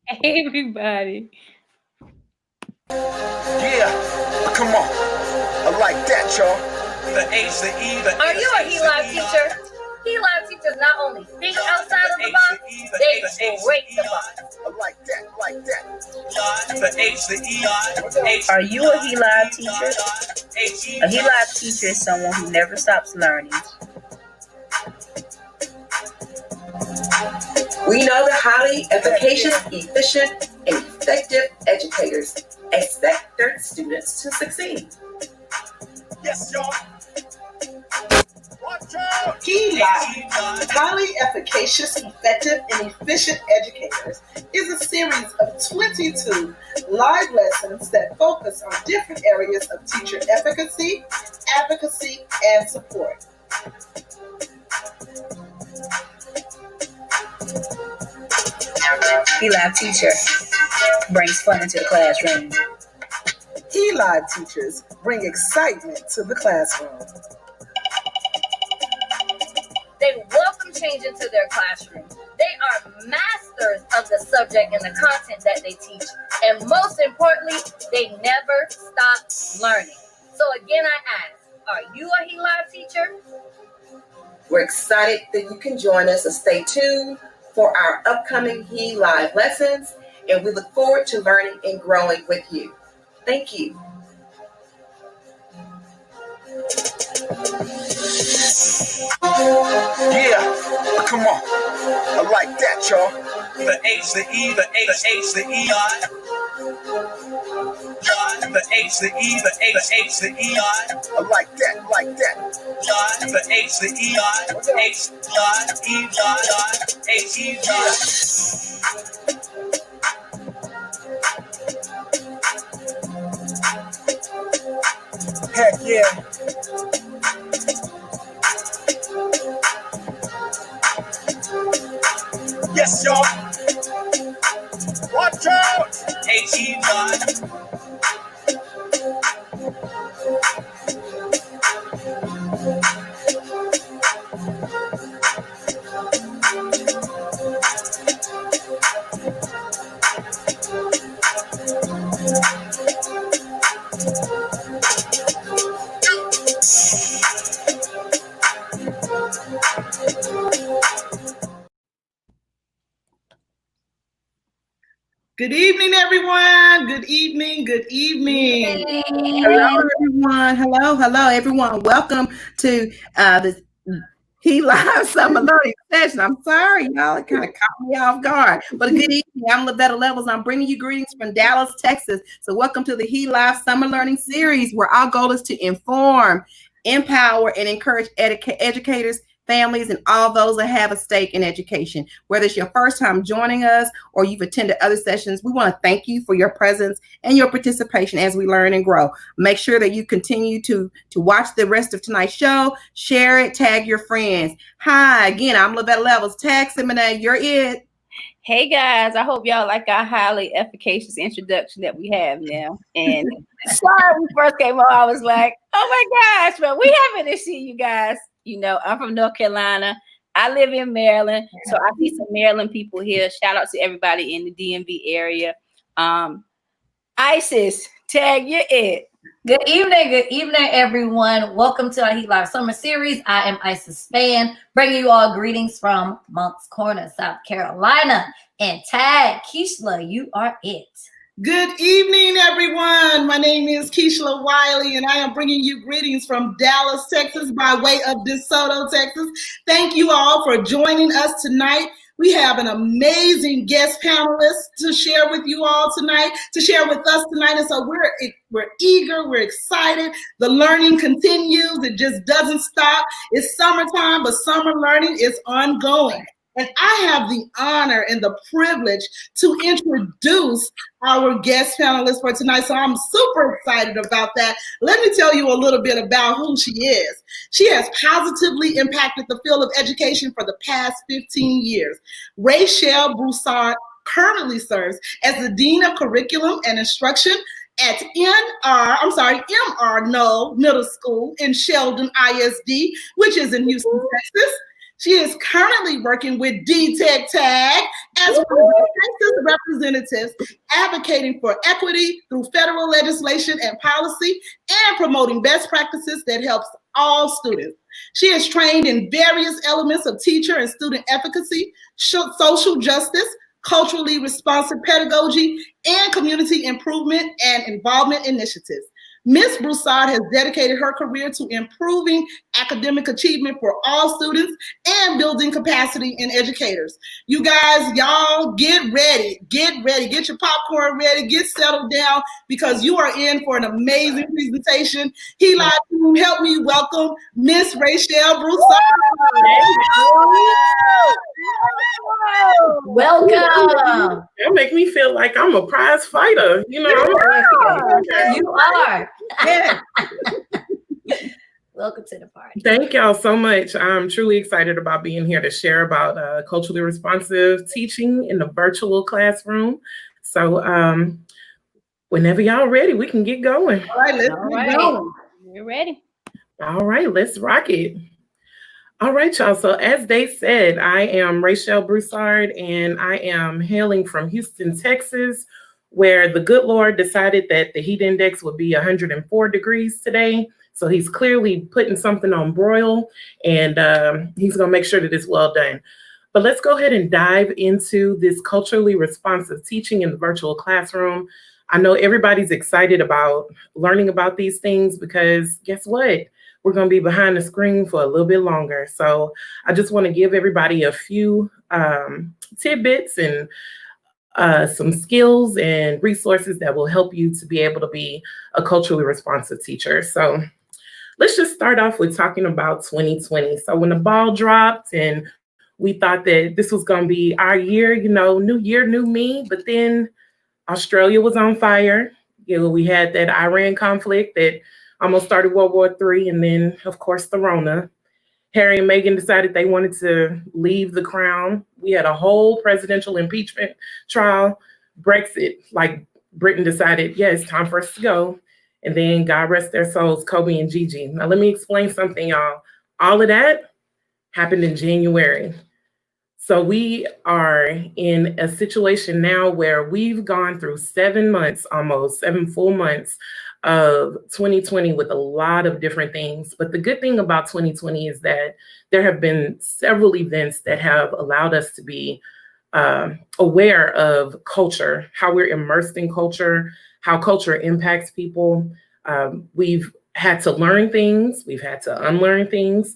Hey, everybody. Yeah, come on. I like that, y'all. The H, the E, the Are you a L.I.V.E teacher? L.I.V.E teachers not only think outside of the box, they break the box. I like that. The H, the E, Are you a L.I.V.E teacher? A L.I.V.E teacher is someone who never stops learning. We know that highly efficacious, efficient, and effective educators expect their students to succeed. Yes, y'all. Watch out! L.I.V.E, Highly Efficacious, Effective, and Efficient Educators, is a series of 22 live lessons that focus on different areas of teacher efficacy, advocacy, and support. L.I.V.E teacher brings fun into the classroom. L.I.V.E teachers bring excitement to the classroom. They welcome change into their classroom. They are masters of the subject and the content that they teach. And most importantly, they never stop learning. So again, I ask, are you a L.I.V.E teacher? We're excited that you can join us, so stay tuned for our upcoming L.I.V.E lessons, and we look forward to learning and growing with you. Thank you. Yeah, come on. I like that, y'all. The H, the E, the H, the E, the H, the E, the H, the E, I like that, The H, the E, H, E, H, E. Heck yeah. Yes, y'all. Watch out. H-E-Y. Good evening, everyone. Good evening. Good evening. Hello, everyone. Hello, everyone. Welcome to the He.Live Summer Learning Session. I'm sorry, y'all. It kind of caught me off guard. But good evening. I'm Lavetta Levels. I'm bringing you greetings from Dallas, Texas. So welcome to the He.Live Summer Learning Series, where our goal is to inform, empower, and encourage educators, families, and all those that have a stake in education. Whether it's your first time joining us or you've attended other sessions, we want to thank you for your presence and your participation as we learn and grow. Make sure that you continue to watch the rest of tonight's show, share it, tag your friends. Hi, again, I'm Lavetta Levels. Tag Seminary, you're it. Hey guys, I hope y'all like our highly efficacious introduction that we have now. And sorry, when we first came on, I was like, oh my gosh, but we happy to see you guys. You know, I'm from North Carolina. I live in Maryland. So I see some Maryland people here. Shout out to everybody in the DMV area. Isis, tag your it. Good evening, everyone. Welcome to our He.Live Summer Series. I am Isis Span, bringing you all greetings from Moncks Corner, South Carolina. And tag Keishla, you are it. Good evening, everyone. My name is Keishla Wiley, and I am bringing you greetings from Dallas, Texas, by way of DeSoto, Texas. Thank you all for joining us tonight. We have an amazing guest panelist to share with you all tonight, to share with us tonight. And so we're eager, we're excited. The learning continues. It just doesn't stop. It's summertime, but summer learning is ongoing. And I have the honor and the privilege to introduce our guest panelist for tonight. So I'm super excited about that. Let me tell you a little bit about who she is. She has positively impacted the field of education for the past 15 years. Raechel Broussard currently serves as the Dean of Curriculum and Instruction at MR Knoll Middle School in Sheldon ISD, which is in Houston, Texas. She is currently working with DTech Tag as one of the Texas representatives, advocating for equity through federal legislation and policy and promoting best practices that helps all students. She is trained in various elements of teacher and student efficacy, social justice, culturally responsive pedagogy, and community improvement and involvement initiatives. Ms. Broussard has dedicated her career to improving academic achievement for all students and building capacity in educators. You guys, y'all get ready, get your popcorn ready, get settled down, because you are in for an amazing presentation. He.Live, help me welcome Miss Raechel Broussard. Welcome. That make me feel like I'm a prize fighter. You know, You are. Yeah. Welcome to the party. Thank y'all so much. I'm truly excited about being here to share about culturally responsive teaching in the virtual classroom. So whenever y'all ready, we can get going. All right, let's get going. We're ready. All right, let's rock it. All right, y'all. So as they said, I am Raechel Broussard, and I am hailing from Houston, Texas, where the good Lord decided that the heat index would be 104 degrees today. So he's clearly putting something on broil, and he's going to make sure that it's well done. But let's go ahead and dive into this culturally responsive teaching in the virtual classroom. I know everybody's excited about learning about these things because guess what? We're going to be behind the screen for a little bit longer. So I just want to give everybody a few tidbits and some skills and resources that will help you to be able to be a culturally responsive teacher. So let's just start off with talking about 2020. So when the ball dropped and we thought that this was going to be our year, you know, new year, new me, but then Australia was on fire. You know, we had that Iran conflict that almost started World War III, and then, of course, the Rona. Harry and Meghan decided they wanted to leave the crown. We had a whole presidential impeachment trial. Brexit, like Britain decided, yeah, it's time for us to go. And then, God rest their souls, Kobe and Gigi. Now, let me explain something, y'all. All of that happened in January. So we are in a situation now where we've gone through 7 months, almost 7 full months of 2020 with a lot of different things. But the good thing about 2020 is that there have been several events that have allowed us to be aware of culture, how we're immersed in culture, how culture impacts people. We've had to learn things. We've had to unlearn things.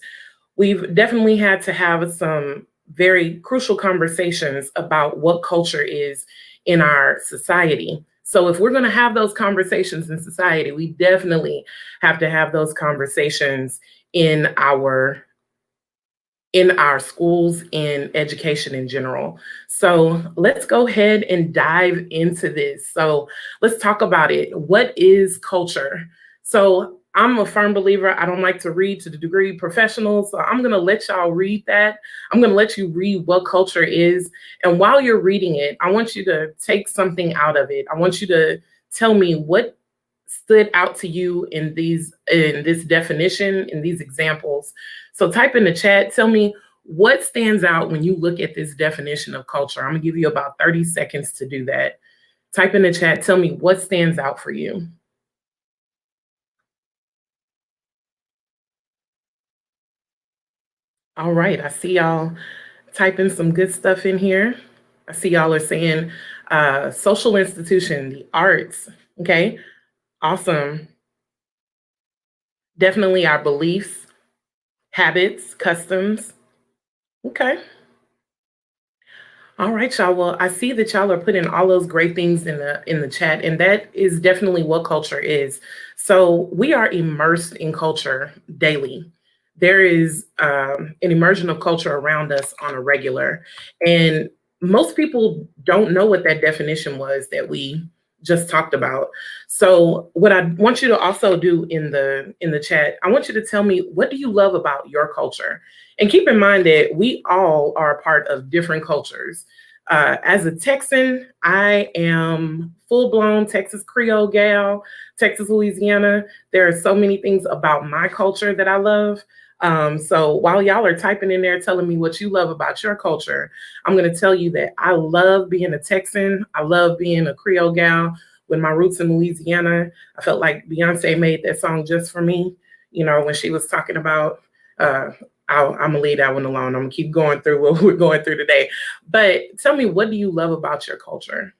we've definitely had to have some very crucial conversations about what culture is in our society. So if we're going to have those conversations in society, we definitely have to have those conversations in our schools, in education in general. So let's go ahead and dive into this. So let's talk about it. What is culture? So I'm a firm believer. I don't like to read to the degree professionals. So I'm going to let y'all read that. I'm going to let you read what culture is. And while you're reading it, I want you to take something out of it. I want you to tell me what stood out to you in this definition, in these examples. So type in the chat, tell me what stands out when you look at this definition of culture. I'm gonna give you about 30 seconds to do that. Type in the chat, tell me what stands out for you. All right, I see y'all typing some good stuff in here. I see y'all are saying social institution, the arts, okay? Awesome. Definitely our beliefs, habits, customs. Okay. All right, y'all. Well, I see that y'all are putting all those great things in the chat, and that is definitely what culture is. So we are immersed in culture daily. There is an immersion of culture around us on a regular, and most people don't know what that definition was that we just talked about. So what I want you to also do in the chat, I want you to tell me, what do you love about your culture? And keep in mind that we all are a part of different cultures. As a Texan, I am full-blown Texas Creole gal, Texas, Louisiana. There are so many things about my culture that I love. So while y'all are typing in there telling me what you love about your culture, I'm going to tell you that I love being a Texan. I love being a Creole gal with my roots in Louisiana. I felt like Beyonce made that song just for me, when she was talking about I'm gonna leave that one alone. I'm gonna keep going through what we're going through today. But tell me, what do you love about your culture?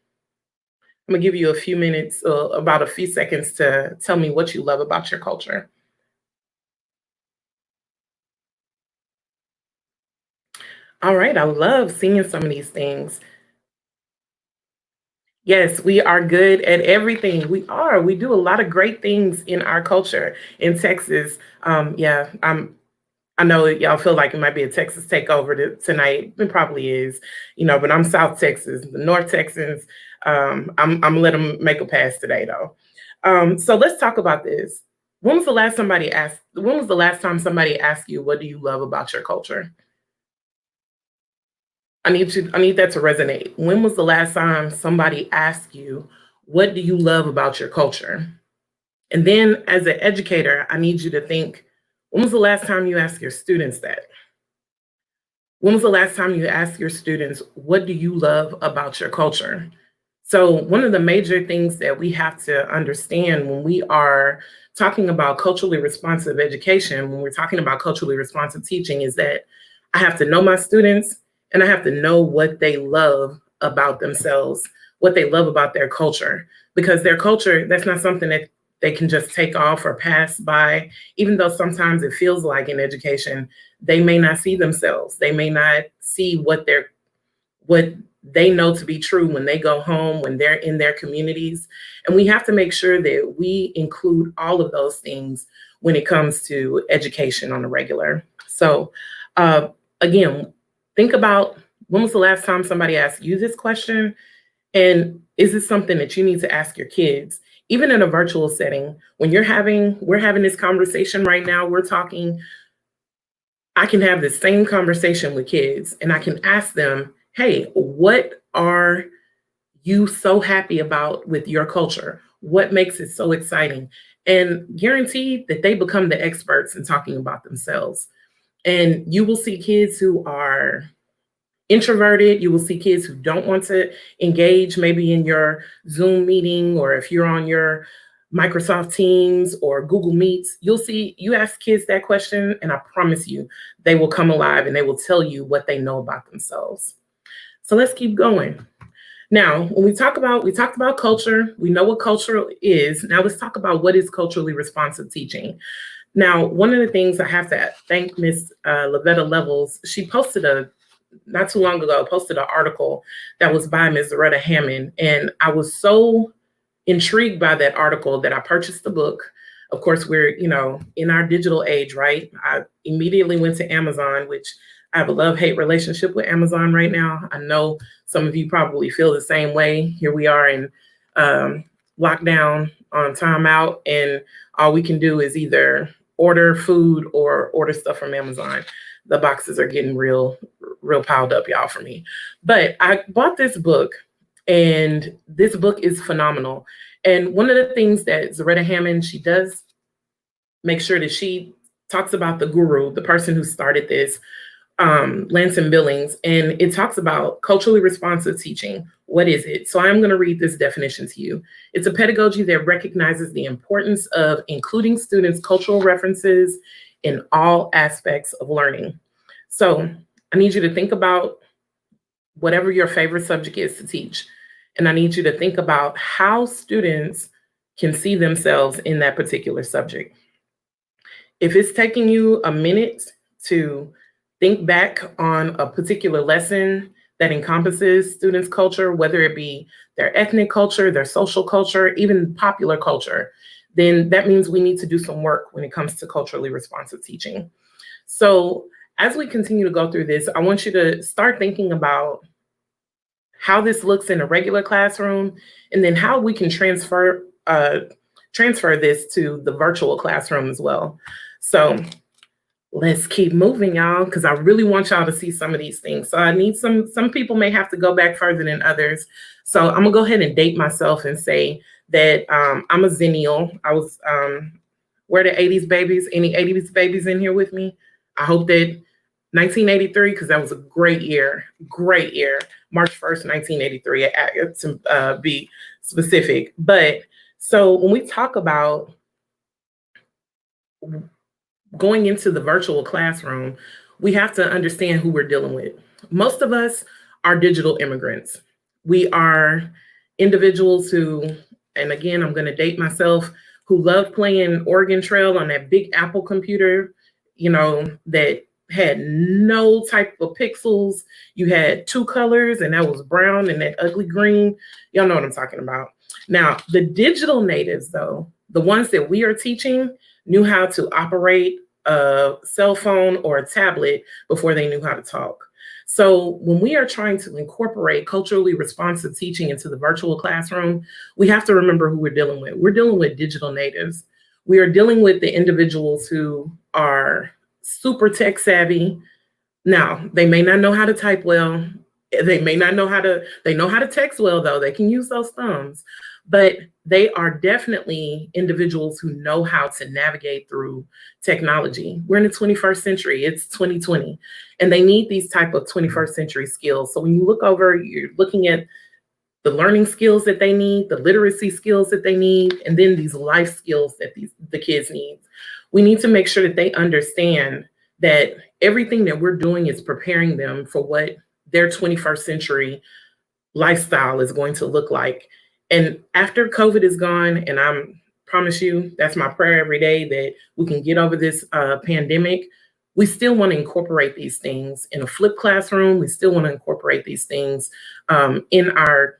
I'm gonna give you a few minutes, about a few seconds to tell me what you love about your culture. All right, I love seeing some of these things. Yes, we are good at everything. We are. We do a lot of great things in our culture in Texas. Yeah, I know y'all feel like it might be a Texas takeover tonight. It probably is, but I'm South Texas. The North Texans, I'm gonna let them make a pass today, though. So let's talk about this. When was the last time somebody asked you, what do you love about your culture? I need that to resonate. When was the last time somebody asked you, what do you love about your culture? And then as an educator, I need you to think, when was the last time you asked your students that? When was the last time you asked your students, what do you love about your culture? So one of the major things that we have to understand when we are talking about culturally responsive education, when we're talking about culturally responsive teaching, is that I have to know my students and I have to know what they love about themselves, what they love about their culture, because their culture, that's not something that they can just take off or pass by, even though sometimes it feels like in education, they may not see themselves. They may not see what they know to be true when they go home, when they're in their communities. And we have to make sure that we include all of those things when it comes to education on a regular. So again, think about, when was the last time somebody asked you this question? And is this something that you need to ask your kids? Even in a virtual setting, when we're having this conversation right now, we're talking, I can have the same conversation with kids and I can ask them, hey, what are you so happy about with your culture? What makes it so exciting? And guaranteed that they become the experts in talking about themselves. And you will see kids who are introverted. You will see kids who don't want to engage maybe in your Zoom meeting, or if you're on your Microsoft Teams or Google Meets, you ask kids that question, and I promise you, they will come alive and they will tell you what they know about themselves. So let's keep going. Now, when we talked about culture, we know what culture is. Now let's talk about what is culturally responsive teaching. Now, one of the things I have to thank Miss Lavetta Levels, she posted not too long ago, posted an article that was by Ms. Loretta Hammond. And I was so intrigued by that article that I purchased the book. Of course, we're, in our digital age, right? I immediately went to Amazon, which I have a love-hate relationship with Amazon right now. I know some of you probably feel the same way. Here we are in lockdown on timeout, and all we can do is either order food or order stuff from Amazon. The boxes are getting real piled up, y'all, for me. But I bought this book, and this book is phenomenal. And one of the things that Zaretta Hammond, she does make sure that she talks about the guru, the person who started this, Lansing Billings, and it talks about culturally responsive teaching. What is it? So I'm going to read this definition to you. It's a pedagogy that recognizes the importance of including students' cultural references in all aspects of learning. So I need you to think about whatever your favorite subject is to teach. And I need you to think about how students can see themselves in that particular subject. If it's taking you a minute to think back on a particular lesson that encompasses students' culture, whether it be their ethnic culture, their social culture, even popular culture, then that means we need to do some work when it comes to culturally responsive teaching. So as we continue to go through this, I want you to start thinking about how this looks in a regular classroom, and then how we can transfer this to the virtual classroom as well. So let's keep moving, y'all, because I really want y'all to see some of these things. So I need some people may have to go back further than others. So I'm gonna go ahead and date myself and say that I'm a Zennial. I was, where the 80s babies? Any 80s babies in here with me? I hope that 1983, because that was a great year. March 1st, 1983, to be specific. But so when we talk about going into the virtual classroom, we have to understand who we're dealing with. Most of us are digital immigrants. We are individuals who, and again, I'm going to date myself, who love playing Oregon Trail on that big Apple computer, that had no type of pixels. You had two colors, and that was brown and that ugly green. Y'all know what I'm talking about. Now, the digital natives, though, the ones that we are teaching, knew how to operate a cell phone or a tablet before they knew how to talk. So when we are trying to incorporate culturally responsive teaching into the virtual classroom, we have to remember who we're dealing with. We're dealing with digital natives. We are dealing with the individuals who are super tech savvy. Now, they may not know how to type well. They know how to text well, though. They can use those thumbs. But they are definitely individuals who know how to navigate through technology. We're in the 21st century. It's 2020. And they need these type of 21st century skills. So when you look over, you're looking at the learning skills that they need, the literacy skills that they need, and then these life skills that the kids need. We need to make sure that they understand that everything that we're doing is preparing them for what their 21st century lifestyle is going to look like. And after COVID is gone, and I promise you, that's my prayer every day, that we can get over this pandemic, we still want to incorporate these things in a flipped classroom. We still want to incorporate these things in our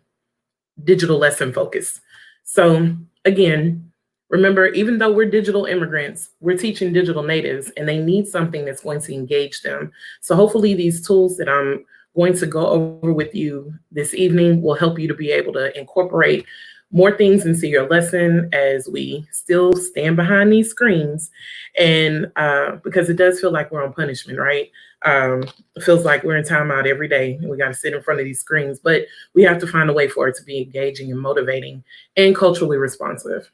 digital lesson focus. So again, remember, even though we're digital immigrants, we're teaching digital natives, and they need something that's going to engage them. So hopefully these tools that I'm going to go over with you this evening will help you to be able to incorporate more things into your lesson as we still stand behind these screens. And because it does feel like we're on punishment, right? It feels like we're in timeout every day and we got to sit in front of these screens, but we have to find a way for it to be engaging and motivating and culturally responsive.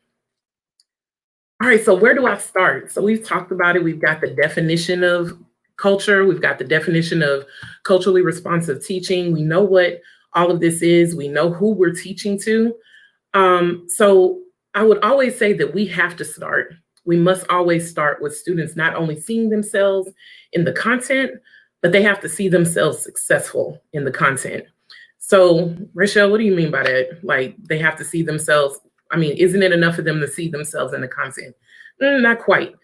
All right, so where do I start? So we've talked about it. We've got the definition of culture. We've got the definition of culturally responsive teaching. We know what all of this is. We know who we're teaching to. So I would always say that we have to start. We must always start with students not only seeing themselves in the content, but they have to see themselves successful in the content. So Raechel, what do you mean by that? Like, they have to see themselves. I mean, isn't it enough for them to see themselves in the content? Not quite.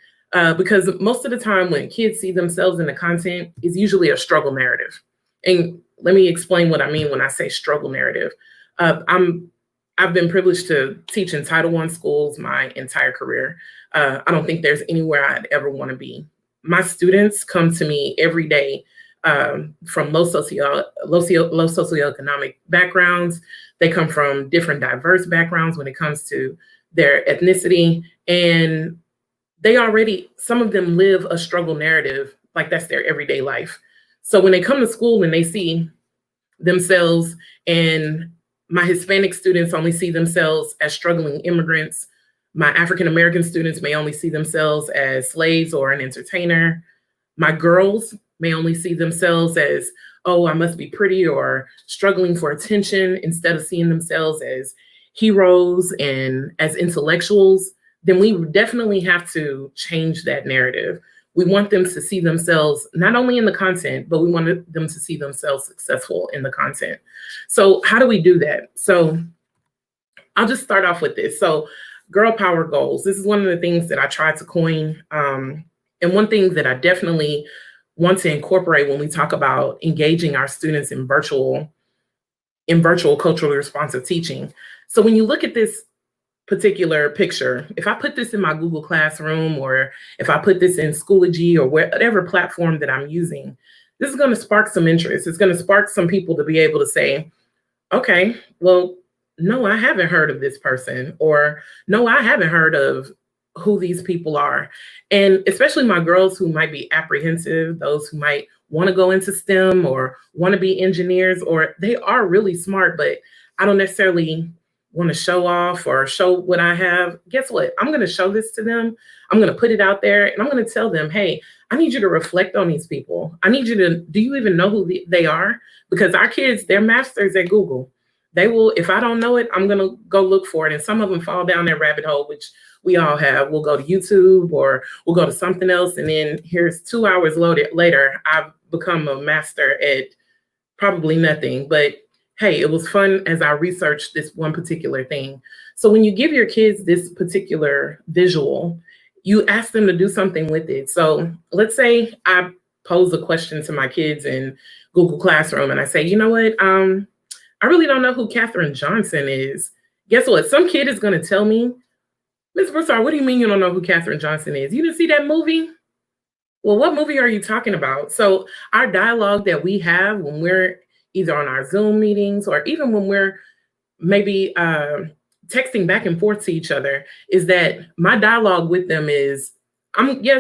because most of the time when kids see themselves in the content, it's usually a struggle narrative. And let me explain what I mean when I say struggle narrative. I've been privileged to teach in Title I schools my entire career. I don't think there's anywhere I'd ever want to be. My students come to me every day from low socioeconomic backgrounds. They come from different diverse backgrounds when it comes to their ethnicity. And they already, some of them live a struggle narrative, like that's their everyday life. So when they come to school and they see themselves, and my Hispanic students only see themselves as struggling immigrants, my African-American students may only see themselves as slaves or an entertainer. My girls may only see themselves as, oh, I must be pretty or struggling for attention, instead of seeing themselves as heroes and as intellectuals. Then we definitely have to change that narrative. We want them to see themselves not only in the content, but we want them to see themselves successful in the content. So how do we do that? So I'll just start off with this. So girl power goals. This is one of the things that I tried to coin. And one thing that I definitely want to incorporate when we talk about engaging our students in virtual culturally responsive teaching. So when you look at this particular picture, if I put this in my Google Classroom, or if I put this in Schoology or whatever platform that I'm using, this is going to spark some interest. It's going to spark some people to be able to say, okay, well, no, I haven't heard of this person, or no, I haven't heard of who these people are. And especially my girls who might be apprehensive, those who might want to go into STEM or want to be engineers, or they are really smart, but I don't necessarily want to show off or show what I have. Guess what? I'm going to show this to them. I'm going to put it out there, and I'm going to tell them, hey, I need you to reflect on these people. I need you to, do you even know who they are? Because our kids, they're masters at Google. They will, if I don't know it, I'm going to go look for it. And some of them fall down that rabbit hole, which we all have. We'll go to YouTube, or we'll go to something else. And then here's 2 hours later, I've become a master at probably nothing. But hey, it was fun as I researched this one particular thing. So when you give your kids this particular visual, you ask them to do something with it. So let's say I pose a question to my kids in Google Classroom, and I say, you know what? I really don't know who Katherine Johnson is. Guess what? Some kid is going to tell me, Ms. Broussard, what do you mean you don't know who Katherine Johnson is? You didn't see that movie? Well, what movie are you talking about? So our dialogue that we have when we're either on our Zoom meetings, or even when we're maybe texting back and forth to each other, is that my dialogue with them is,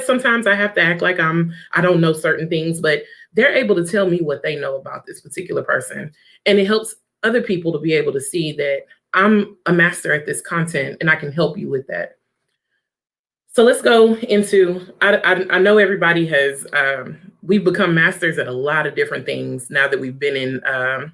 sometimes I have to act like I don't know certain things, but they're able to tell me what they know about this particular person. And it helps other people to be able to see that I'm a master at this content and I can help you with that. So let's go into, I know everybody has, we've become masters at a lot of different things now that we've been in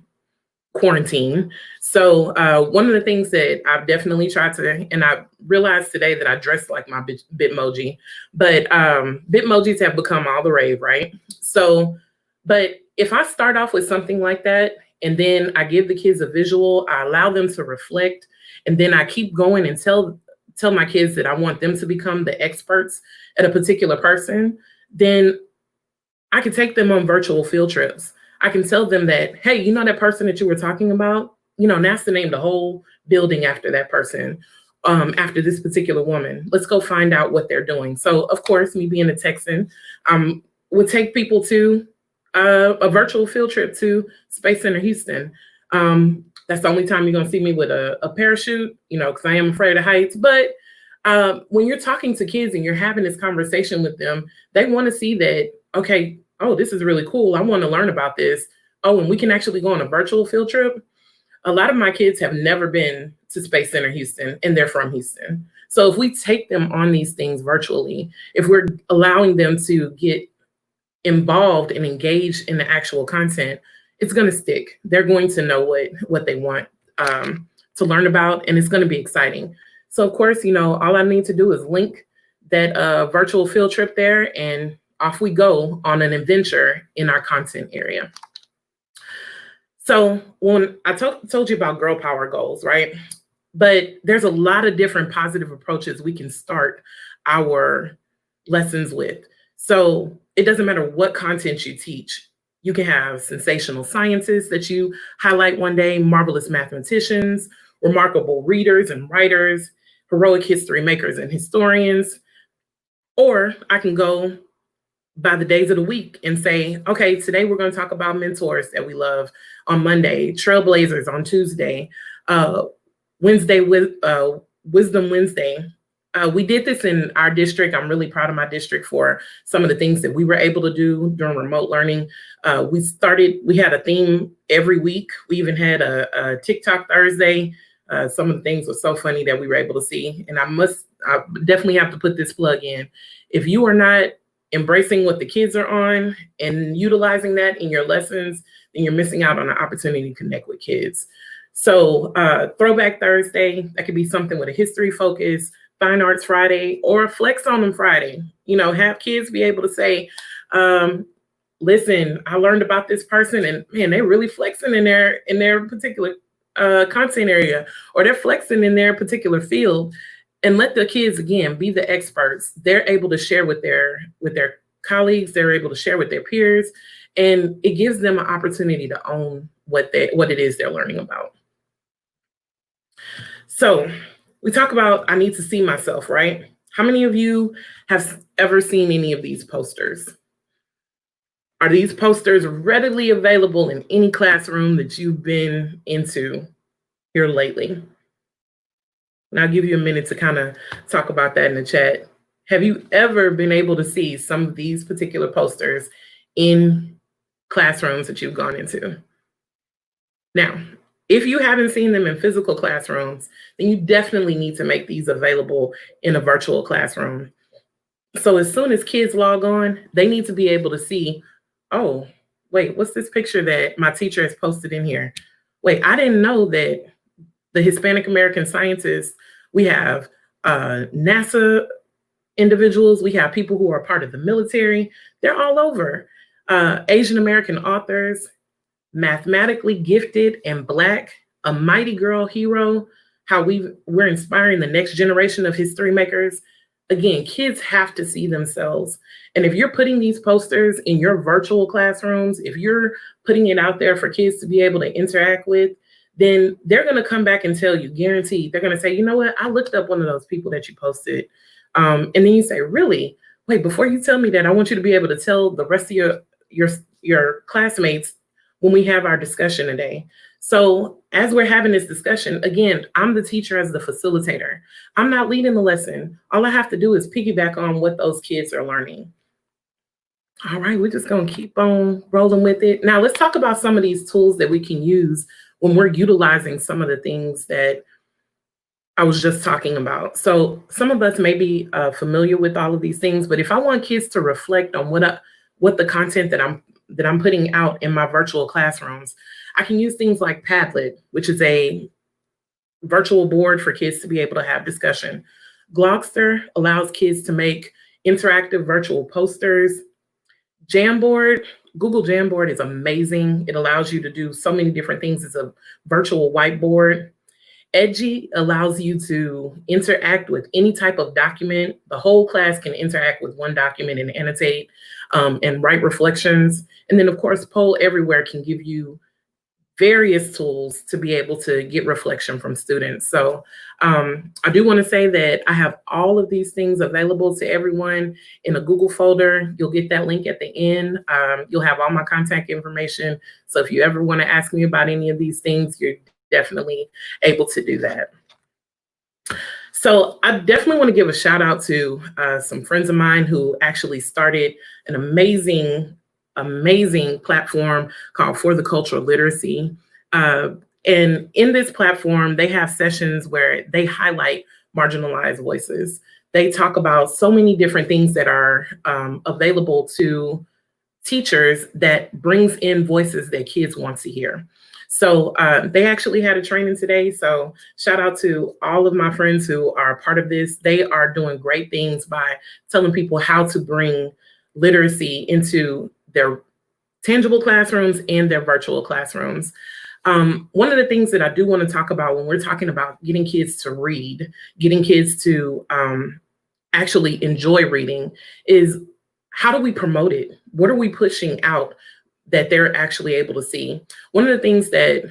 quarantine. So one of the things that I've definitely tried to, and I realized today that I dressed like my Bitmoji, but Bitmojis have become all the rave, right? So, but if I start off with something like that, and then I give the kids a visual, I allow them to reflect, and then I keep going and tell my kids that I want them to become the experts at a particular person, then I can take them on virtual field trips. I can tell them that, hey, you know that person that you were talking about? You know, that's to name the whole building after that person, after this particular woman. Let's go find out what they're doing. So, of course, me being a Texan, would take people to a virtual field trip to Space Center Houston. That's the only time you're going to see me with a parachute, you know, because I am afraid of heights. But when you're talking to kids and you're having this conversation with them, they want to see that, okay, oh, this is really cool. I want to learn about this. Oh, and we can actually go on a virtual field trip. A lot of my kids have never been to Space Center Houston, and they're from Houston. So if we take them on these things virtually, if we're allowing them to get involved and engaged in the actual content, it's going to stick. They're going to know what they want to learn about, and it's going to be exciting. So of course, you know, all I need to do is link that virtual field trip there, and off we go on an adventure in our content area. So when I told you about girl power goals, right? But there's a lot of different positive approaches we can start our lessons with. So it doesn't matter what content you teach. You can have sensational scientists that you highlight one day, marvelous mathematicians, remarkable readers and writers, heroic history makers and historians. Or I can go by the days of the week and say, okay, today we're going to talk about mentors that we love on Monday, trailblazers on Tuesday, Wednesday with Wisdom Wednesday. We did this in our district. I'm really proud of my district for some of the things that we were able to do during remote learning. We had a theme every week. We even had a TikTok Thursday. Some of the things were so funny that we were able to see. And I definitely have to put this plug in. If you are not embracing what the kids are on and utilizing that in your lessons, then you're missing out on an opportunity to connect with kids. So Throwback Thursday, that could be something with a history focus, Fine Arts Friday, or Flex on them Friday. You know, have kids be able to say, listen, I learned about this person and man, they're really flexing in their particular content area, or they're flexing in their particular field. And let the kids, again, be the experts. They're able to share with their colleagues. They're able to share with their peers. And it gives them an opportunity to own what it is they're learning about. So we talk about, I need to see myself, right? How many of you have ever seen any of these posters? Are these posters readily available in any classroom that you've been into here lately? And I'll give you a minute to kind of talk about that in the chat. Have you ever been able to see some of these particular posters in classrooms that you've gone into? Now, if you haven't seen them in physical classrooms, then you definitely need to make these available in a virtual classroom. So as soon as kids log on, they need to be able to see, oh, wait, what's this picture that my teacher has posted in here? Wait, I didn't know that the Hispanic American scientists, we have NASA individuals, we have people who are part of the military, they're all over. Asian American authors, mathematically gifted and Black, a mighty girl hero, how we're inspiring the next generation of history makers. Again, kids have to see themselves. And if you're putting these posters in your virtual classrooms, if you're putting it out there for kids to be able to interact with, then they're going to come back and tell you, guaranteed, they're going to say, you know what, I looked up one of those people that you posted. And then you say, really? Wait, before you tell me that, I want you to be able to tell the rest of your classmates when we have our discussion today. So as we're having this discussion, again, I'm the teacher as the facilitator. I'm not leading the lesson. All I have to do is piggyback on what those kids are learning. All right, we're just going to keep on rolling with it. Now let's talk about some of these tools that we can use when we're utilizing some of the things that I was just talking about. So some of us may be familiar with all of these things, but if I want kids to reflect on what the content that I'm putting out in my virtual classrooms, I can use things like Padlet, which is a virtual board for kids to be able to have discussion. Glogster allows kids to make interactive virtual posters. Jamboard, Google Jamboard is amazing. It allows you to do so many different things. It's a virtual whiteboard. Edgy allows you to interact with any type of document. The whole class can interact with one document and annotate and write reflections. And then of course, Poll Everywhere can give you various tools to be able to get reflection from students. So I do want to say that I have all of these things available to everyone in a Google folder. You'll get that link at the end. You'll have all my contact information. So if you ever want to ask me about any of these things, you're definitely able to do that. So I definitely want to give a shout out to some friends of mine who actually started an amazing platform called For the Cultural Literacy. And in this platform, they have sessions where they highlight marginalized voices. They talk about so many different things that are available to teachers that brings in voices that kids want to hear. So they actually had a training today. So shout out to all of my friends who are part of this. They are doing great things by telling people how to bring literacy into their tangible classrooms and their virtual classrooms. One of the things that I do want to talk about when we're talking about getting kids to read, getting kids to actually enjoy reading is, how do we promote it? What are we pushing out that they're actually able to see? One of the things that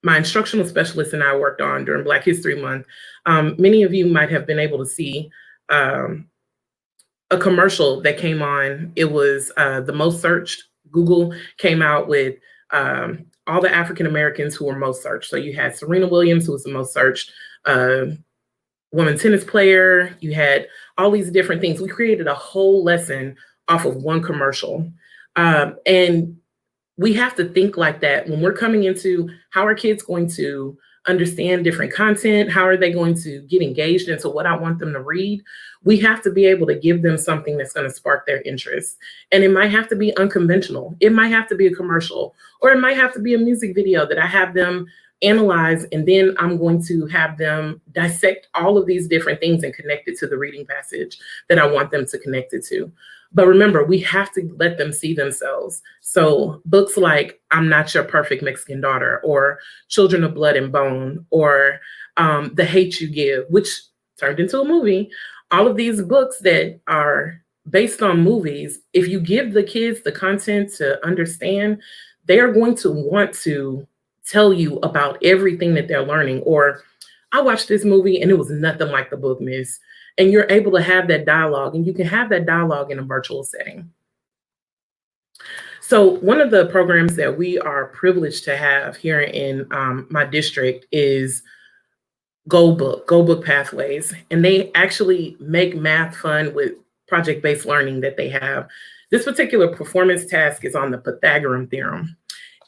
my instructional specialist and I worked on during Black History Month, many of you might have been able to see a commercial that came on. It was the most searched. Google came out with all the African Americans who were most searched. So you had Serena Williams, who was the most searched woman tennis player. You had all these different things. We created a whole lesson off of one commercial. And we have to think like that when we're coming into how are kids going to understand different content? How are they going to get engaged into what I want them to read? We have to be able to give them something that's going to spark their interest. And it might have to be unconventional. It might have to be a commercial, or it might have to be a music video that I have them analyze, and then I'm going to have them dissect all of these different things and connect it to the reading passage that I want them to connect it to. But remember, we have to let them see themselves. So books like I'm Not Your Perfect Mexican Daughter, or Children of Blood and Bone, or The Hate You Give, which turned into a movie. All of these books that are based on movies, if you give the kids the content to understand, they are going to want to tell you about everything that they're learning. Or, I watched this movie and it was nothing like the book, miss. And you're able to have that dialogue, and you can have that dialogue in a virtual setting. So one of the programs that we are privileged to have here in my district is Go Book Pathways. And they actually make math fun with project-based learning that they have. This particular performance task is on the Pythagorean theorem,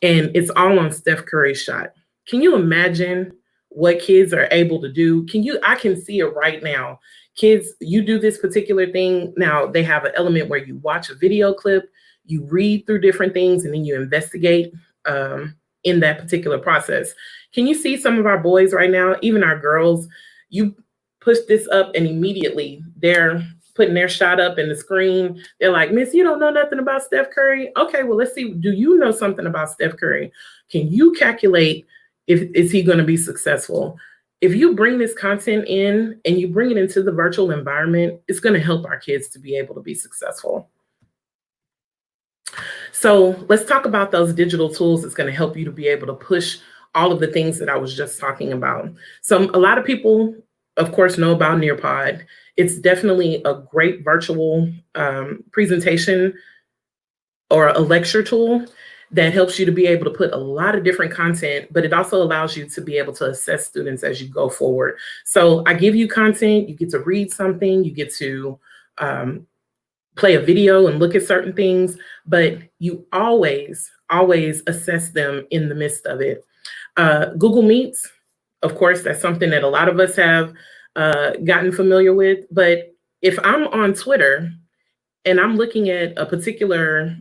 and it's all on Steph Curry's shot. Can you imagine what kids are able to do? I can see it right now. Kids, you do this particular thing. Now they have an element where you watch a video clip, you read through different things, and then you investigate in that particular process. Can you see some of our boys right now, even our girls? You push this up and immediately they're putting their shot up in the screen. They're like, Miss, you don't know nothing about Steph Curry? Okay, well, let's see. Do you know something about Steph Curry? Can you calculate is he going to be successful? If you bring this content in and you bring it into the virtual environment, it's going to help our kids to be able to be successful. So let's talk about those digital tools that's going to help you to be able to push all of the things that I was just talking about. So a lot of people, of course, know about Nearpod. It's definitely a great virtual presentation or a lecture tool that helps you to be able to put a lot of different content, but it also allows you to be able to assess students as you go forward. So I give you content, you get to read something, you get to play a video and look at certain things, but you always assess them in the midst of it. Google Meets, of course, that's something that a lot of us have gotten familiar with, but if I'm on Twitter and I'm looking at a particular,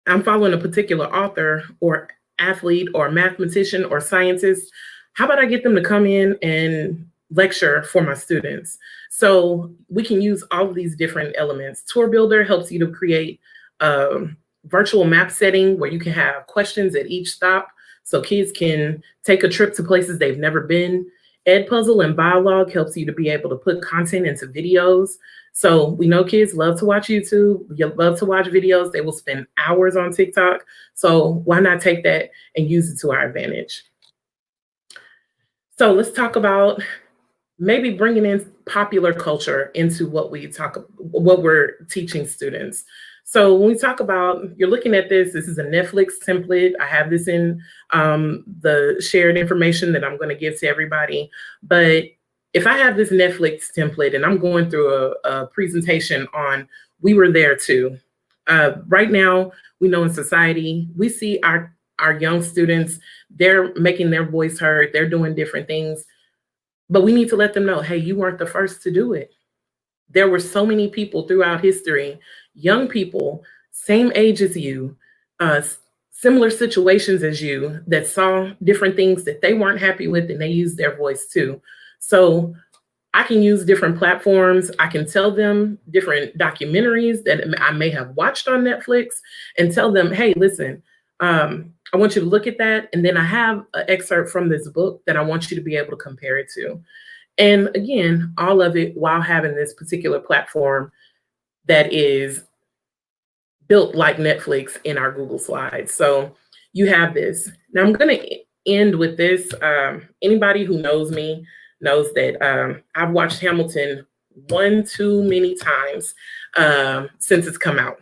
I'm following a particular author or athlete or mathematician or scientist, how about I get them to come in and lecture for my students? So we can use all of these different elements. Tour Builder helps you to create a virtual map setting where you can have questions at each stop so kids can take a trip to places they've never been. Edpuzzle and Biolog helps you to be able to put content into videos. So we know kids love to watch YouTube, you love to watch videos, they will spend hours on TikTok. So why not take that and use it to our advantage? So let's talk about maybe bringing in popular culture into what we're teaching students. So when we talk about, you're looking at this is a Netflix template. I have this in the shared information that I'm going to give to everybody. But if I have this Netflix template and I'm going through a presentation on We Were There Too. Right now, we know in society, we see our young students, they're making their voice heard, they're doing different things. But we need to let them know, hey, you weren't the first to do it. There were so many people throughout history, young people, same age as you, similar situations as you, that saw different things that they weren't happy with, and they used their voice too. So I can use different platforms. I can tell them different documentaries that I may have watched on Netflix and tell them, hey, listen, I want you to look at that. And then I have an excerpt from this book that I want you to be able to compare it to. And again, all of it while having this particular platform that is built like Netflix in our Google Slides. So you have this. Now I'm going to end with this. Anybody who knows me knows that I've watched Hamilton one too many times since it's come out.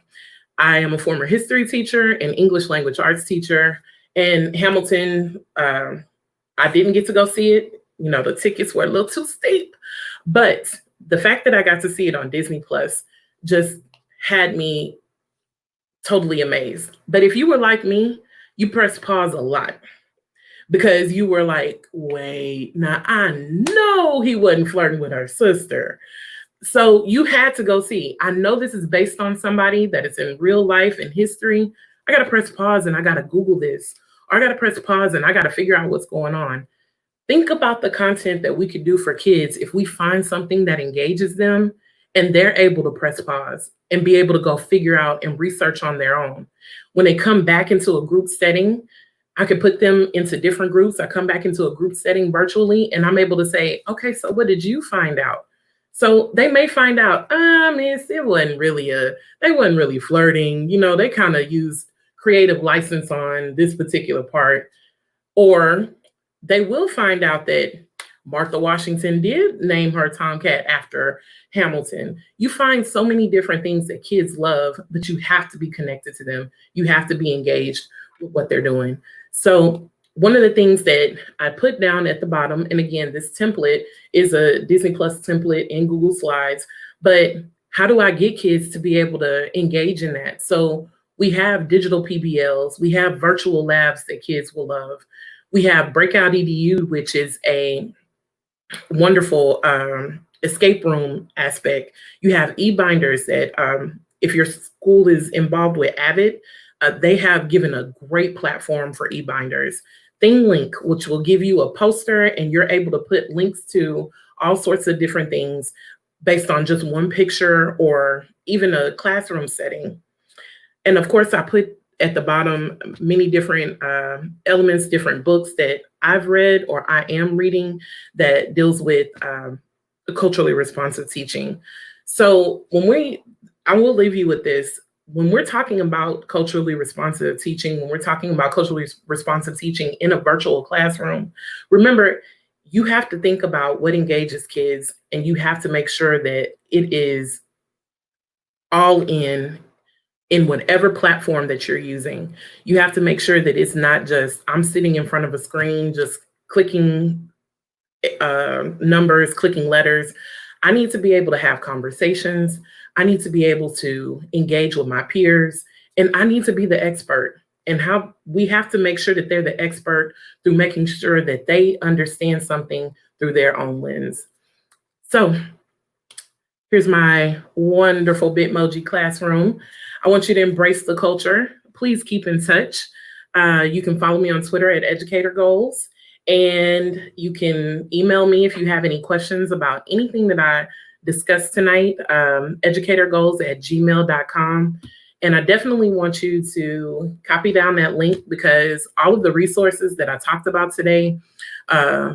I am a former history teacher and English language arts teacher. And Hamilton, I didn't get to go see it. You know, the tickets were a little too steep. But the fact that I got to see it on Disney Plus just had me totally amazed. But if you were like me, you pressed pause a lot because you were like, wait, now I know he wasn't flirting with her sister. So you had to go see. I know this is based on somebody that is in real life and history. I got to press pause and I got to Google this. Or I got to press pause and I got to figure out what's going on. Think about the content that we could do for kids if we find something that engages them and they're able to press pause and be able to go figure out and research on their own. When they come back into a group setting, I could put them into different groups. I come back into a group setting virtually and I'm able to say, okay, so what did you find out? So they may find out, miss, they wasn't really flirting. You know, they kind of used creative license on this particular part. Or they will find out that Martha Washington did name her Tomcat after Hamilton. You find so many different things that kids love, but you have to be connected to them. You have to be engaged with what they're doing. So one of the things that I put down at the bottom, and again, this template is a Disney Plus template in Google Slides, but how do I get kids to be able to engage in that? So we have digital PBLs, we have virtual labs that kids will love. We have Breakout EDU, which is a wonderful escape room aspect. You have e-binders that if your school is involved with Avid, they have given a great platform for e-binders. ThingLink, which will give you a poster and you're able to put links to all sorts of different things based on just one picture or even a classroom setting. And of course, I put at the bottom many different elements, different books that I've read or I am reading that deals with culturally responsive teaching. So I will leave you with this. When we're talking about culturally responsive teaching, when we're talking about culturally responsive teaching in a virtual classroom, remember, you have to think about what engages kids and you have to make sure that it is all in whatever platform that you're using. You have to make sure that it's not just, I'm sitting in front of a screen, just clicking numbers, clicking letters. I need to be able to have conversations. I need to be able to engage with my peers, and I need to be the expert. And how we have to make sure that they're the expert through making sure that they understand something through their own lens. So here's my wonderful Bitmoji classroom. I want you to embrace the culture. Please keep in touch. You can follow me on Twitter at Educator Goals, and you can email me if you have any questions about anything that I discussed tonight, educatorgoals@gmail.com. And I definitely want you to copy down that link because all of the resources that I talked about today,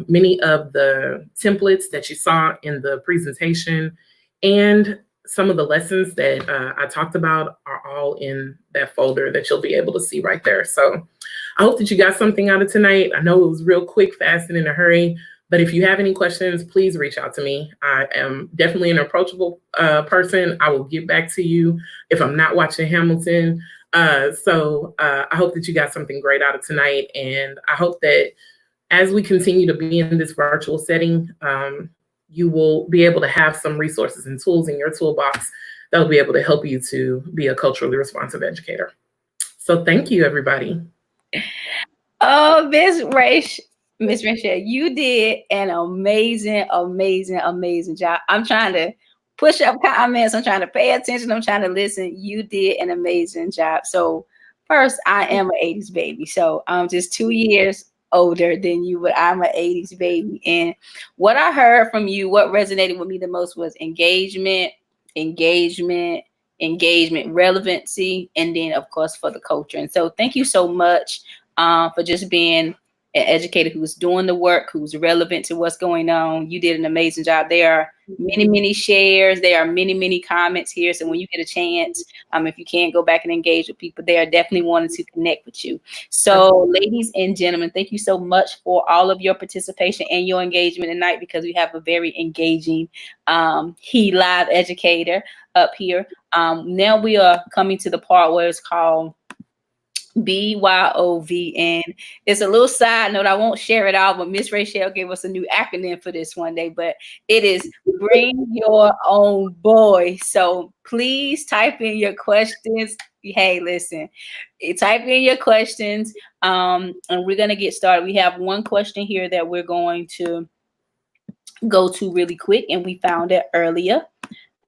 many of the templates that you saw in the presentation, and some of the lessons that I talked about are all in that folder that you'll be able to see right there. So I hope that you got something out of tonight. I know it was real quick, fast, and in a hurry, but if you have any questions, please reach out to me. I am definitely an approachable person. I will get back to you if I'm not watching Hamilton. So I hope that you got something great out of tonight. And I hope that as we continue to be in this virtual setting, you will be able to have some resources and tools in your toolbox that will be able to help you to be a culturally responsive educator. So thank you, everybody. Oh, Miss Raechel, you did an amazing job. I'm trying to push up comments. I'm trying to pay attention. I'm trying to listen. You did an amazing job. So first, I am an 80s baby. So I'm just 2 years older than you, but I'm an 80s baby. And what I heard from you, what resonated with me the most was engagement, relevancy, and then of course for the culture. And so thank you so much for just being an educator who's doing the work, who's relevant to what's going on. You did an amazing job. There are many shares. There are many comments here. So when you get a chance, if you can't go back and engage with people, they are definitely wanting to connect with you. So ladies and gentlemen, thank you so much for all of your participation and your engagement tonight, because we have a very engaging L.I.V.E educator up here. Now we are coming to the part where it's called BYOV, and it's a little side note. I won't share it all, but Miss Raechel gave us a new acronym for this one day, but it is Bring Your Own Voice. So please type in your questions. Hey, listen, type in your questions, and we're going to get started. We have one question here that we're going to go to really quick, and we found it earlier.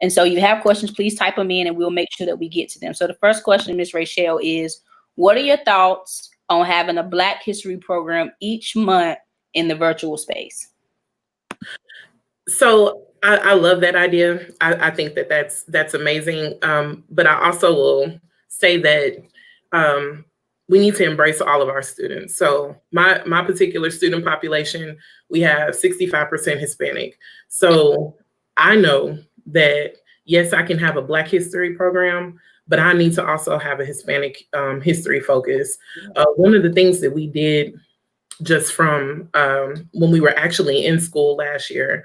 And so you have questions, please type them in and we'll make sure that we get to them. So the first question, Ms. Raechel, is what are your thoughts on having a Black History program each month in the virtual space? So I love that idea. I think that that's amazing. But I also will say that we need to embrace all of our students. So my particular student population, we have 65% Hispanic. So I know that, yes, I can have a Black History program, but I need to also have a Hispanic history focus. One of the things that we did just from when we were actually in school last year,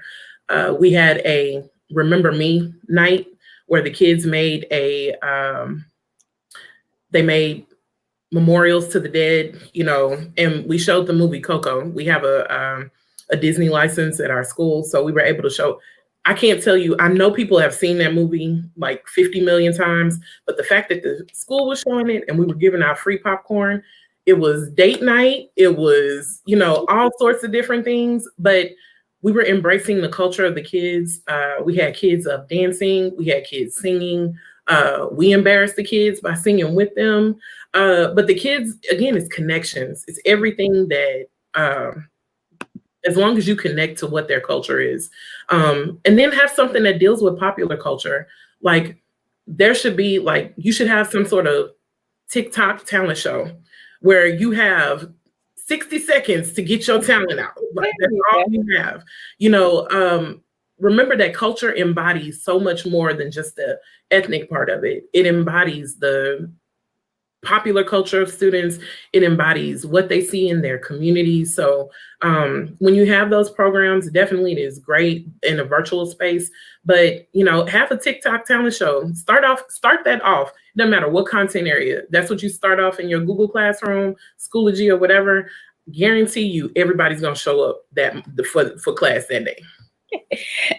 we had a Remember Me night where the kids made they made memorials to the dead, and we showed the movie Coco. We have a Disney license at our school, so we were able to show. I can't tell you, I know people have seen that movie like 50 million times, but the fact that the school was showing it and we were giving out free popcorn, it was date night, it was, all sorts of different things, but we were embracing the culture of the kids. We had kids up dancing, we had kids singing, we embarrassed the kids by singing with them. But the kids, again, it's connections. It's everything that, as long as you connect to what their culture is, and then have something that deals with popular culture. Like there should be you should have some sort of TikTok talent show where you have 60 seconds to get your talent out. Like that's all you have. Remember that culture embodies so much more than just the ethnic part of it. It embodies the popular culture of students. It embodies what they see in their communities. So when you have those programs, definitely it is great in a virtual space, but have a TikTok talent show. Start that off. It doesn't matter what content area. That's what you start off in your Google Classroom, Schoology, or whatever. Guarantee you everybody's gonna show up for class that day.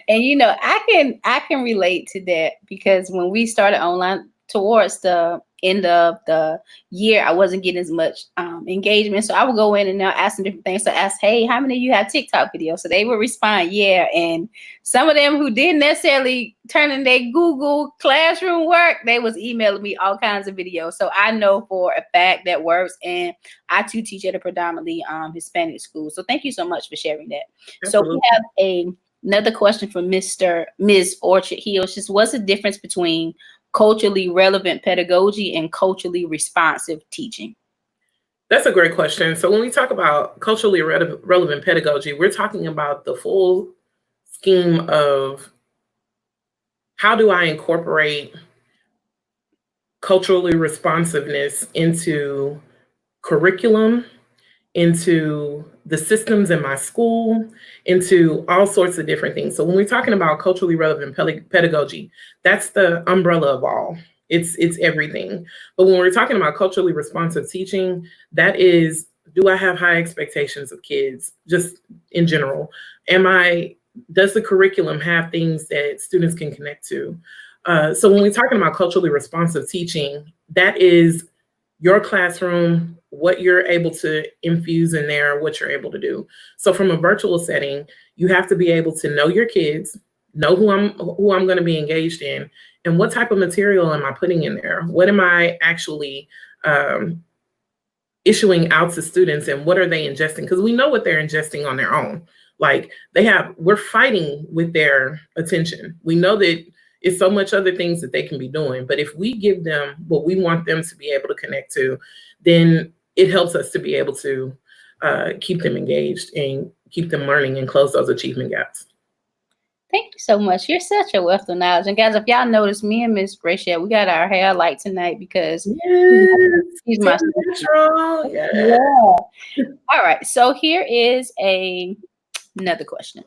And I can relate to that, because when we started online towards the end of the year, I wasn't getting as much engagement. So I would go in and now ask them different things. So I ask, hey, how many of you have TikTok videos? So they would respond, yeah. And some of them who didn't necessarily turn in their Google Classroom work, they was emailing me all kinds of videos. So I know for a fact that works. And I too teach at a predominantly Hispanic school. So thank you so much for sharing that. Absolutely. So we have another question from Ms. Orchard Hill. Just what's the difference between culturally relevant pedagogy and culturally responsive teaching? That's a great question. So when we talk about culturally relevant pedagogy, we're talking about the full scheme of how do I incorporate culturally responsiveness into curriculum, into the systems in my school, into all sorts of different things. So when we're talking about culturally relevant pedagogy, that's the umbrella of all. It's everything. But when we're talking about culturally responsive teaching, that is, do I have high expectations of kids just in general? Does the curriculum have things that students can connect to? So when we're talking about culturally responsive teaching, that is your classroom, what you're able to infuse in there, what you're able to do. So from a virtual setting, you have to be able to know your kids, know who I'm going to be engaged in, and what type of material am I putting in there? What am I actually issuing out to students, and what are they ingesting? Because we know what they're ingesting on their own. We're fighting with their attention. We know that it's so much other things that they can be doing. But if we give them what we want them to be able to connect to, then it helps us to be able to keep them engaged and keep them learning and close those achievement gaps. Thank you so much. You're such a wealth of knowledge. And guys, if y'all notice, me and Miss Raechel, we got our hair light tonight because he's my natural. Yeah. All right. So here is another question.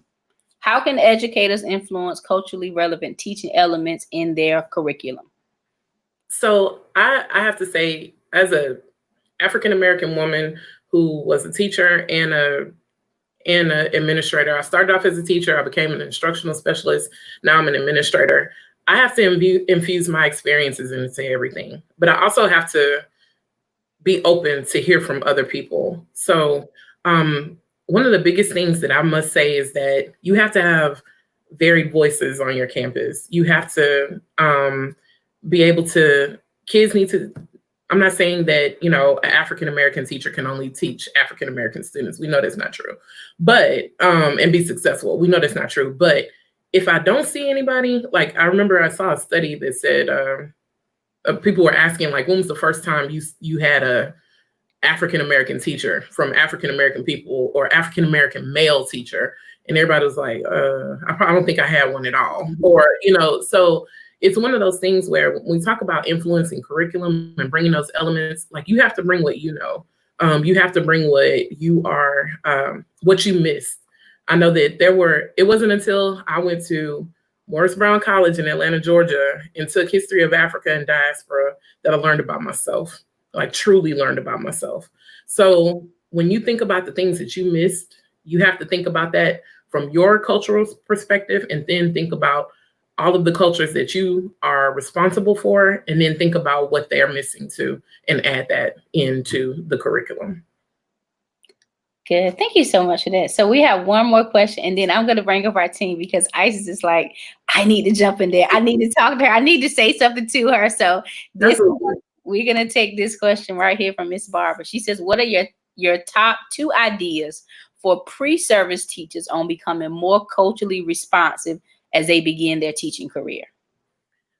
How can educators influence culturally relevant teaching elements in their curriculum? So I have to say, as a African-American woman who was a teacher and an administrator. I started off as a teacher. I became an instructional specialist. Now I'm an administrator. I have to infuse my experiences into everything, but I also have to be open to hear from other people. So one of the biggest things that I must say is that you have to have varied voices on your campus. You have to be able to, kids need to, I'm not saying that, you know, an African-American teacher can only teach African-American students. We know that's not true, but, and be successful. We know that's not true. But if I don't see anybody, like I remember I saw a study that said, people were asking like, when was the first time you had a African-American teacher from African-American people or African-American male teacher? And everybody was like, I don't think I had one at all. Or, you know, so it's one of those things where when we talk about influencing curriculum and bringing those elements, like you have to bring what you know. You have to bring what you are, what you missed. I know that it wasn't until I went to Morris Brown College in Atlanta, Georgia, and took history of Africa and diaspora that I learned about myself, like truly learned about myself. So when you think about the things that you missed, you have to think about that from your cultural perspective, and then think about all of the cultures that you are responsible for, and then think about what they're missing too, and add that into the curriculum. Good. Thank you so much for that. So we have one more question, and then I'm going to bring up our team because Isis is like, I need to jump in there. I need to talk to her. I need to say something to her. So we're going to take this question right here from Miss Barbara. She says, what are your top 2 ideas for pre-service teachers on becoming more culturally responsive as they begin their teaching career?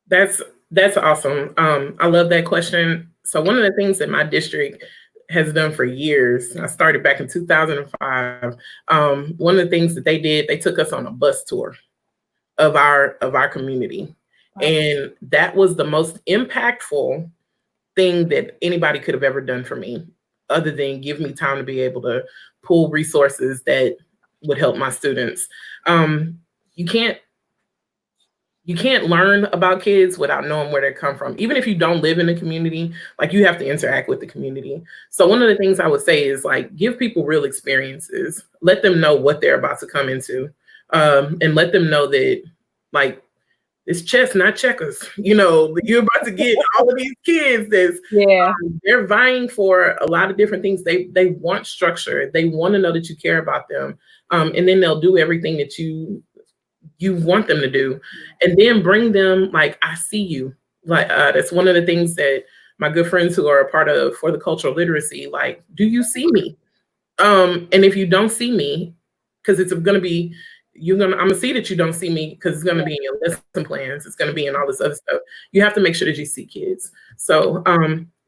That's awesome. I love that question. So one of the things that my district has done for years, I started back in 2005. One of the things that they did, they took us on a bus tour of our community. Wow. And that was the most impactful thing that anybody could have ever done for me, other than give me time to be able to pull resources that would help my students. You can't learn about kids without knowing where they come from. Even if you don't live in the community, like you have to interact with the community. So one of the things I would say is like, give people real experiences, let them know what they're about to come into, and let them know that like, it's chess, not checkers. You know, you're about to get all of these kids they're vying for a lot of different things. They want structure. They want to know that you care about them. And then they'll do everything that you want them to do, and then bring them like, I see you. Like that's one of the things that my good friends who are a part of for the cultural literacy, like, do you see me? And if you don't see me, because it's going to be, I'm gonna see that you don't see me, because it's going to be in your lesson plans. It's going to be in all this other stuff. You have to make sure that you see kids. So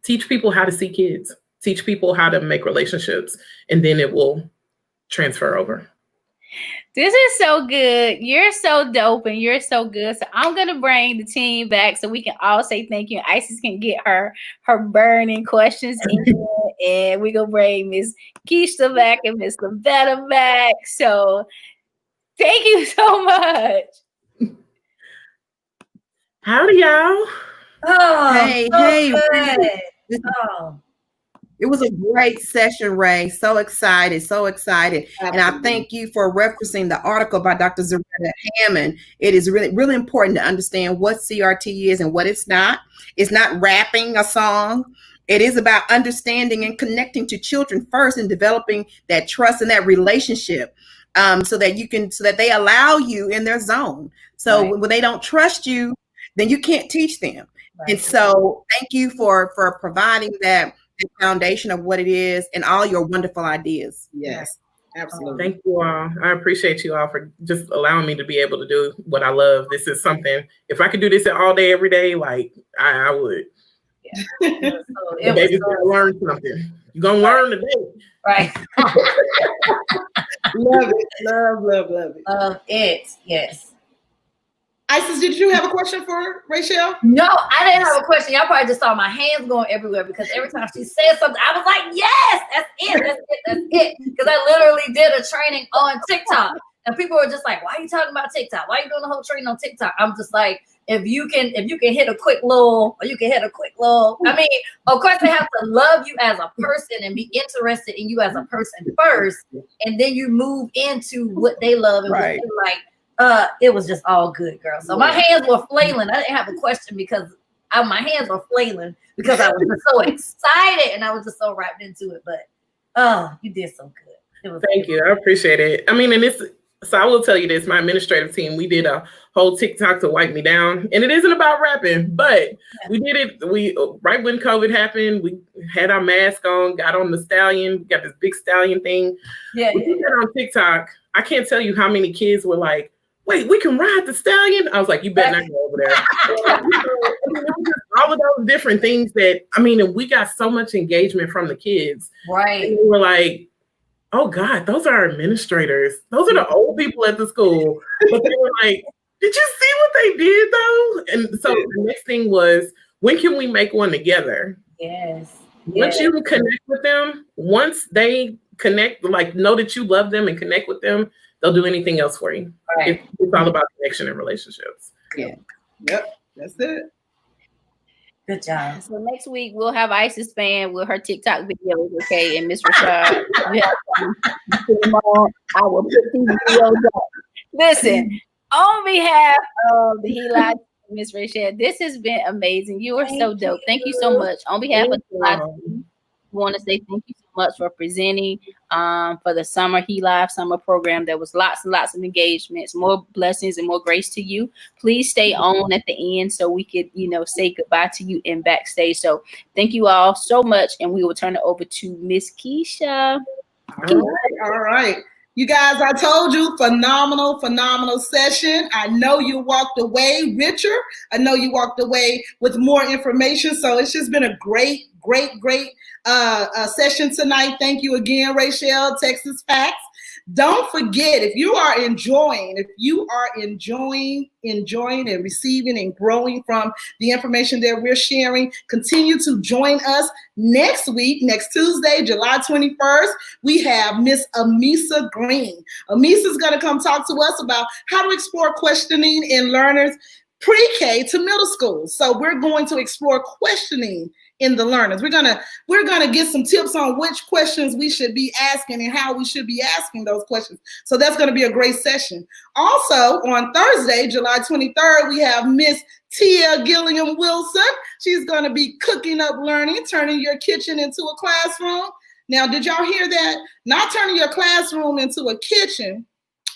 teach people how to see kids, teach people how to make relationships, and then it will transfer over. This is so good. You're so dope and you're so good. So I'm going to bring the team back so we can all say thank you. And Isis can get her burning questions in. And we're going to bring Miss Keisha back and Miss Lavetta back. So thank you so much. Howdy, y'all. Oh, hey. good. Oh. It was a great session, Ray. So excited. Absolutely. And I thank you for referencing the article by Dr. Zaretta Hammond. It is really, really important to understand what CRT is and what it's not. It's not rapping a song. It is about understanding and connecting to children first and developing that trust and that relationship, so that they allow you in their zone. So when they don't trust you, then you can't teach them. Right. And so thank you for providing that the foundation of what it is and all your wonderful ideas. Yes, absolutely. Thank you all. I appreciate you all for just allowing me to be able to do what I love. This is something, if I could do this all day, every day, like I would. Yeah. The baby's gonna learn something. You're gonna learn today. Right. Love it. Love it. Love it. Yes. Isis, did you have a question for Raechel? No, I didn't have a question. Y'all probably just saw my hands going everywhere because every time she said something, I was like, yes, that's it. Because I literally did a training on TikTok. And people were just like, why are you talking about TikTok? Why are you doing the whole training on TikTok? I'm just like, if you can hit a quick little, I mean, of course they have to love you as a person and be interested in you as a person first. And then you move into what they love and what they like. It was just all good, girl. So my hands were flailing. I didn't have a question because my hands were flailing because I was just so excited and I was just so wrapped into it. But you did so good. Thank you. I appreciate it. I mean, so I will tell you this, my administrative team, we did a whole TikTok to wipe me down. And it isn't about rapping, but we did it. Right when COVID happened, we had our mask on, got on the stallion, got this big stallion thing. Yeah. We did that on TikTok. I can't tell you how many kids were like, wait, we can ride the stallion? I was like, you better not go over there. All of those different things that, I mean, and we got so much engagement from the kids. Right. And we were like, oh God, those are our administrators. Those are the old people at the school. But they were like, did you see what they did though? And so the next thing was, when can we make one together? Yes. Once you connect with them, once they connect, like know that you love them and connect with them, they'll do anything else for you. Right. It's all about connection and relationships. Yeah. Yep. That's it. Good job. So next week we'll have Isis Fan with her TikTok videos, okay? And Miss Rashad, you have them on. I will put these videos up. Listen, on behalf of the He-Li, Miss Raechel, this has been amazing. You are so dope. Thank you so much. On behalf of the want to say thank you so much for presenting for the summer He-Li summer program. There was lots and lots of engagements, more blessings and more grace to you. Please stay on at the end so we could, say goodbye to you in backstage. So thank you all so much, and we will turn it over to Miss Keisha. All right. You guys, I told you, phenomenal session. I know you walked away richer. I know you walked away with more information. So it's just been a great session tonight. Thank you again, Raechel, Texas Facts. Don't forget, if you are enjoying and receiving and growing from the information that we're sharing, continue to join us next week, next Tuesday, July 21st. We have Miss Amisa Green. Amisa's going to come talk to us about how to explore questioning in learners pre-K to middle school. So we're going to explore questioning in the learners. We're gonna get some tips on which questions we should be asking and how we should be asking those questions. So that's going to be a great session. Also on Thursday, July 23rd, we have Miss Tia Gilliam Wilson. She's going to be cooking up learning, turning your kitchen into a classroom. Now, did y'all hear that? Not turning your classroom into a kitchen,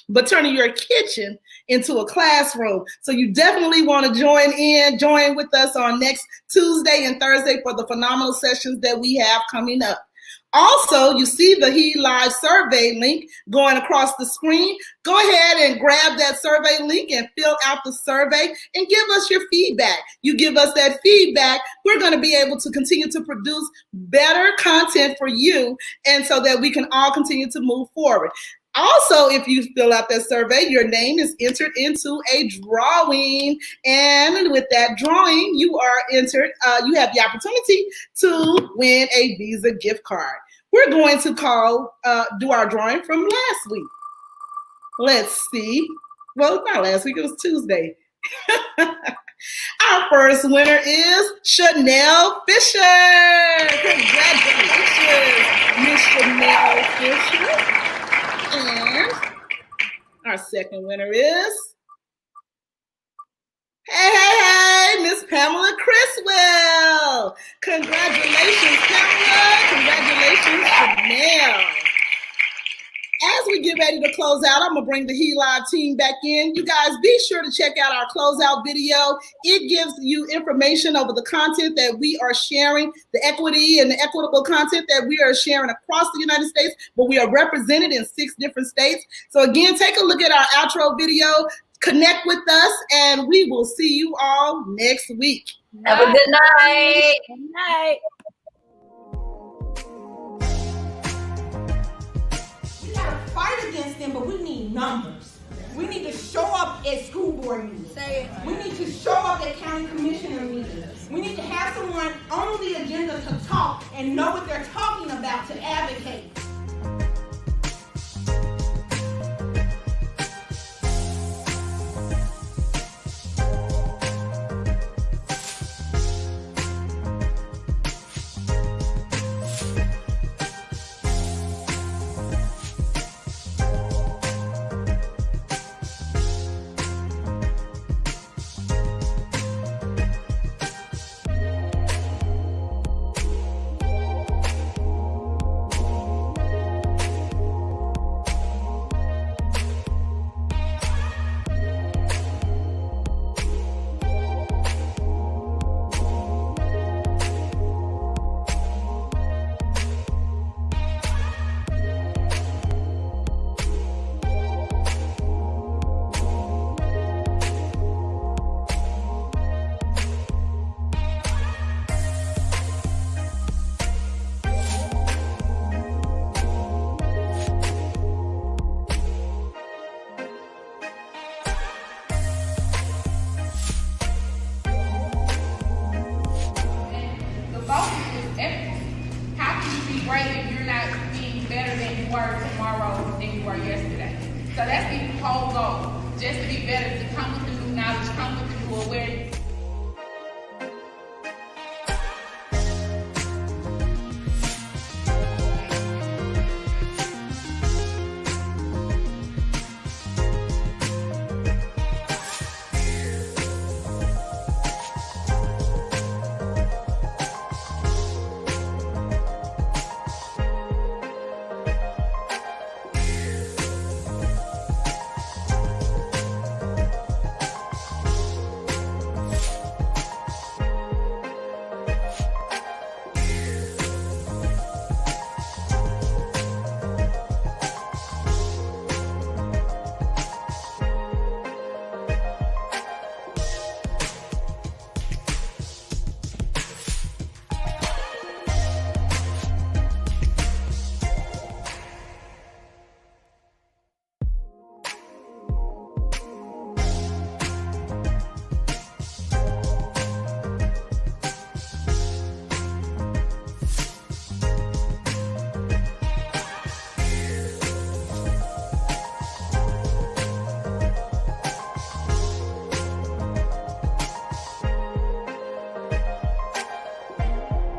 but turning your kitchen into a classroom. So you definitely want to join with us on next Tuesday and Thursday for the phenomenal sessions that we have coming up. Also, you see the He-Li survey link going across the screen. Go ahead and grab that survey link and fill out the survey and give us your feedback. You give us that feedback, we're going to be able to continue to produce better content for you, and so that we can all continue to move forward. Also, if you fill out that survey, your name is entered into a drawing. And with that drawing, you are entered, you have the opportunity to win a Visa gift card. We're going to do our drawing from last week. Let's see. Well, not last week, it was Tuesday. Our first winner is Chanel Fisher. Congratulations, Miss Chanel Fisher. And our second winner is, hey, Miss Pamela Criswell. Congratulations, Pamela. Congratulations, Chanel. As we get ready to close out, I'm going to bring the He-Li team back in. You guys, be sure to check out our closeout video. It gives you information over the content that we are sharing, the equity and the equitable content that we are sharing across the United States, but we are represented in 6 different states. So again, take a look at our outro video, connect with us, and we will see you all next week. Have a good night. Good night. We gotta fight against them, but we need numbers. We need to show up at school board meetings. We need to show up at county commissioner meetings. We need to have someone on the agenda to talk and know what they're talking about to advocate. So that's the whole goal, just to be better, to come with the new knowledge, come with the new awareness.